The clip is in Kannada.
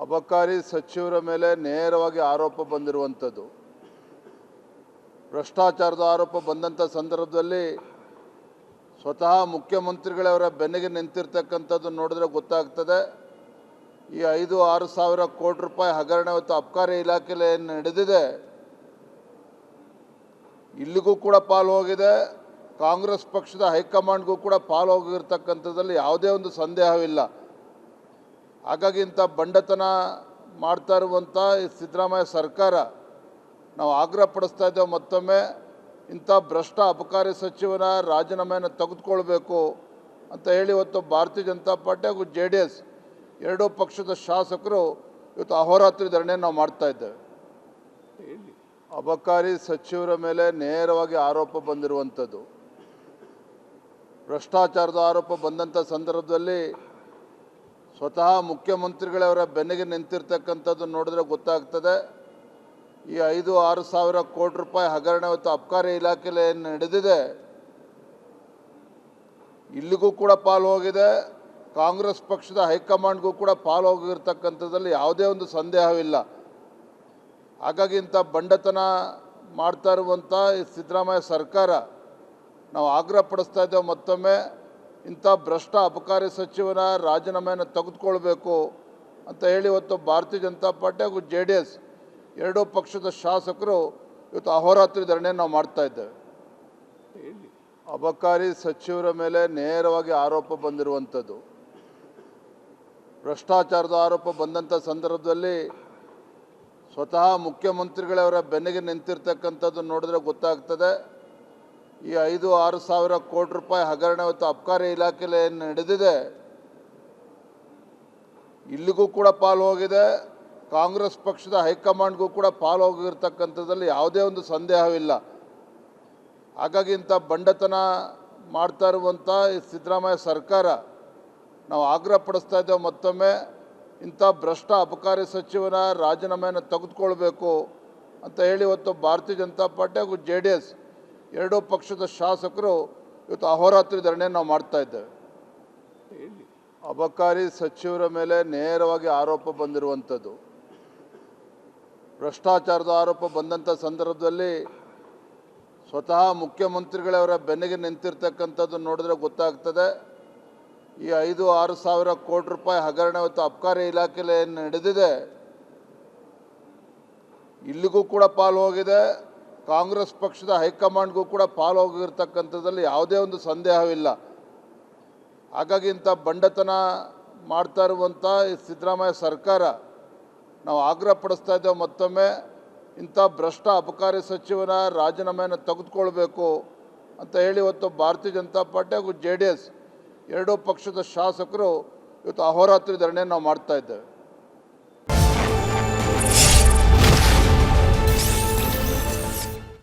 ಅಬಕಾರಿ ಸಚಿವರ ಮೇಲೆ ನೇರವಾಗಿ ಆರೋಪ ಬಂದಿರುವಂಥದ್ದು. ಭ್ರಷ್ಟಾಚಾರದ ಆರೋಪ ಬಂದಂಥ ಸಂದರ್ಭದಲ್ಲಿ ಸ್ವತಃ ಮುಖ್ಯಮಂತ್ರಿಗಳವರ ಬೆನ್ನಿಗೆ ನಿಂತಿರ್ತಕ್ಕಂಥದ್ದು ನೋಡಿದ್ರೆ ಗೊತ್ತಾಗ್ತದೆ. ಈ 5-6 ಸಾವಿರ ಕೋಟಿ ರೂಪಾಯಿ ಹಗರಣ ಇವತ್ತು ಅಬಕಾರಿ ಇಲಾಖೆಯಲ್ಲಿ ಏನು ನಡೆದಿದೆ, ಇಲ್ಲಿಗೂ ಕೂಡ ಪಾಲು ಹೋಗಿದೆ. ಕಾಂಗ್ರೆಸ್ ಪಕ್ಷದ ಹೈಕಮಾಂಡ್ಗೂ ಕೂಡ ಪಾಲು ಹೋಗಿರ್ತಕ್ಕಂಥದ್ದಲ್ಲಿ ಯಾವುದೇ ಒಂದು ಸಂದೇಹವಿಲ್ಲ. ಹಾಗಾಗಿ ಇಂಥ ಬಂಡತನ ಮಾಡ್ತಾ ಇರುವಂಥ ಈ ಸಿದ್ದರಾಮಯ್ಯ ಸರ್ಕಾರ ನಾವು ಆಗ್ರಹ ಪಡಿಸ್ತಾ ಇದ್ದೇವೆ. ಮತ್ತೊಮ್ಮೆ ಇಂಥ ಭ್ರಷ್ಟ ಅಬಕಾರಿ ಸಚಿವನ ರಾಜೀನಾಮೆಯನ್ನು ತೆಗೆದುಕೊಳ್ಬೇಕು ಅಂತ ಹೇಳಿ ಇವತ್ತು ಭಾರತೀಯ ಜನತಾ ಪಾರ್ಟಿ ಹಾಗೂ JDS ಎರಡೂ ಪಕ್ಷದ ಶಾಸಕರು ಇವತ್ತು ಅಹೋರಾತ್ರಿ ಧರಣಿಯನ್ನು ನಾವು ಮಾಡ್ತಾ ಇದ್ದೇವೆ. ಅಬಕಾರಿ ಸಚಿವರ ಮೇಲೆ ನೇರವಾಗಿ ಆರೋಪ ಬಂದಿರುವಂಥದ್ದು. ಭ್ರಷ್ಟಾಚಾರದ ಆರೋಪ ಬಂದಂಥ ಸಂದರ್ಭದಲ್ಲಿ ಸ್ವತಃ ಮುಖ್ಯಮಂತ್ರಿಗಳವರ ಬೆನ್ನಿಗೆ ನಿಂತಿರ್ತಕ್ಕಂಥದ್ದು ನೋಡಿದ್ರೆ ಗೊತ್ತಾಗ್ತದೆ. ಈ 5-6 ಸಾವಿರ ಕೋಟಿ ರೂಪಾಯಿ ಹಗರಣ ಇವತ್ತು ಅಬಕಾರಿ ಇಲಾಖೆಯಲ್ಲಿ ಏನು ನಡೆದಿದೆ, ಇಲ್ಲಿಗೂ ಕೂಡ ಪಾಲು ಹೋಗಿದೆ. ಕಾಂಗ್ರೆಸ್ ಪಕ್ಷದ ಹೈಕಮಾಂಡ್ಗೂ ಕೂಡ ಪಾಲು ಹೋಗಿರ್ತಕ್ಕಂಥದ್ದಲ್ಲಿ ಯಾವುದೇ ಒಂದು ಸಂದೇಹವಿಲ್ಲ. ಹಾಗಾಗಿ ಇಂಥ ಬಂಡತನ ಮಾಡ್ತಾ ಇರುವಂಥ ಈ ಸಿದ್ದರಾಮಯ್ಯ ಸರ್ಕಾರ ನಾವು ಆಗ್ರಹ ಪಡಿಸ್ತಾ ಇದ್ದೇವೆ. ಮತ್ತೊಮ್ಮೆ ಇಂಥ ಭ್ರಷ್ಟ ಅಬಕಾರಿ ಸಚಿವನ ರಾಜೀನಾಮೆಯನ್ನು ತೆಗೆದುಕೊಳ್ಬೇಕು ಅಂತ ಹೇಳಿ ಇವತ್ತು ಭಾರತೀಯ ಜನತಾ ಪಾರ್ಟಿ ಹಾಗೂ JDS ಎರಡೂ ಪಕ್ಷದ ಶಾಸಕರು ಇವತ್ತು ಅಹೋರಾತ್ರಿ ಧರಣಿಯನ್ನು ನಾವು ಮಾಡ್ತಾ ಇದ್ದೇವೆ. ಅಬಕಾರಿ ಸಚಿವರ ಮೇಲೆ ನೇರವಾಗಿ ಆರೋಪ ಬಂದಿರುವಂಥದ್ದು. ಭ್ರಷ್ಟಾಚಾರದ ಆರೋಪ ಬಂದಂಥ ಸಂದರ್ಭದಲ್ಲಿ ಸ್ವತಃ ಮುಖ್ಯಮಂತ್ರಿಗಳವರ ಬೆನ್ನಿಗೆ ನಿಂತಿರ್ತಕ್ಕಂಥದ್ದು ನೋಡಿದ್ರೆ ಗೊತ್ತಾಗ್ತದೆ. ಈ 5-6 ಸಾವಿರ ಕೋಟಿ ರೂಪಾಯಿ ಹಗರಣ ಇವತ್ತು ಅಬಕಾರಿ ಇಲಾಖೆಯಲ್ಲಿ ಏನು ನಡೆದಿದೆ, ಇಲ್ಲಿಗೂ ಕೂಡ ಪಾಲು ಹೋಗಿದೆ. ಕಾಂಗ್ರೆಸ್ ಪಕ್ಷದ ಹೈಕಮಾಂಡ್ಗೂ ಕೂಡ ಪಾಲು ಹೋಗಿರ್ತಕ್ಕಂಥದ್ದಲ್ಲಿ ಯಾವುದೇ ಒಂದು ಸಂದೇಹವಿಲ್ಲ. ಹಾಗಾಗಿ ಇಂಥ ಬಂಡತನ ಮಾಡ್ತಾ ಇರುವಂಥ ಈ ಸಿದ್ದರಾಮಯ್ಯ ಸರ್ಕಾರ ನಾವು ಆಗ್ರಹ ಪಡಿಸ್ತಾ ಇದ್ದೇವೆ. ಮತ್ತೊಮ್ಮೆ ಇಂಥ ಭ್ರಷ್ಟ ಅಬಕಾರಿ ಸಚಿವನ ರಾಜೀನಾಮೆಯನ್ನು ತೆಗೆದುಕೊಳ್ಬೇಕು ಅಂತ ಹೇಳಿ ಇವತ್ತು ಭಾರತೀಯ ಜನತಾ ಪಾರ್ಟಿ ಹಾಗೂ JDS ಎರಡೂ ಪಕ್ಷದ ಶಾಸಕರು ಇವತ್ತು ಅಹೋರಾತ್ರಿ ಧರಣಿಯನ್ನು ನಾವು ಮಾಡ್ತಾ ಇದ್ದೇವೆ. ಅಬಕಾರಿ ಸಚಿವರ ಮೇಲೆ ನೇರವಾಗಿ ಆರೋಪ ಬಂದಿರುವಂಥದ್ದು. ಭ್ರಷ್ಟಾಚಾರದ ಆರೋಪ ಬಂದಂಥ ಸಂದರ್ಭದಲ್ಲಿ ಸ್ವತಃ ಮುಖ್ಯಮಂತ್ರಿಗಳವರ ಬೆನ್ನಿಗೆ ನಿಂತಿರ್ತಕ್ಕಂಥದ್ದು ನೋಡಿದ್ರೆ ಗೊತ್ತಾಗ್ತದೆ. ಈ 5-6 ಸಾವಿರ ಕೋಟಿ ರೂಪಾಯಿ ಹಗರಣ ಇವತ್ತು ಅಬಕಾರಿ ಇಲಾಖೆಯಲ್ಲಿ ಏನು ನಡೆದಿದೆ, ಇಲ್ಲಿಗೂ ಕೂಡ ಪಾಲು ಹೋಗಿದೆ. ಕಾಂಗ್ರೆಸ್ ಪಕ್ಷದ ಹೈಕಮಾಂಡ್ಗೂ ಕೂಡ ಪಾಲು ಹೋಗಿರ್ತಕ್ಕಂಥದ್ದಲ್ಲಿ ಯಾವುದೇ ಒಂದು ಸಂದೇಹವಿಲ್ಲ. ಹಾಗಾಗಿ ಇಂಥ ಬಂಡತನ ಮಾಡ್ತಾ ಇರುವಂಥ ಈ ಸಿದ್ದರಾಮಯ್ಯ ಸರ್ಕಾರ ನಾವು ಆಗ್ರಹ ಪಡಿಸ್ತಾ ಇದ್ದೇವೆ. ಮತ್ತೊಮ್ಮೆ ಇಂಥ ಭ್ರಷ್ಟ ಅಬಕಾರಿ ಸಚಿವನ ರಾಜೀನಾಮೆಯನ್ನು ತೆಗೆದುಕೊಳ್ಬೇಕು ಅಂತ ಹೇಳಿ ಇವತ್ತು ಭಾರತೀಯ ಜನತಾ ಪಾರ್ಟಿ ಹಾಗೂ JDS ಎರಡೂ ಪಕ್ಷದ ಶಾಸಕರು ಇವತ್ತು ಅಹೋರಾತ್ರಿ ಧರಣಿಯನ್ನು ನಾವು ಮಾಡ್ತಾ ಇದ್ದೇವೆ.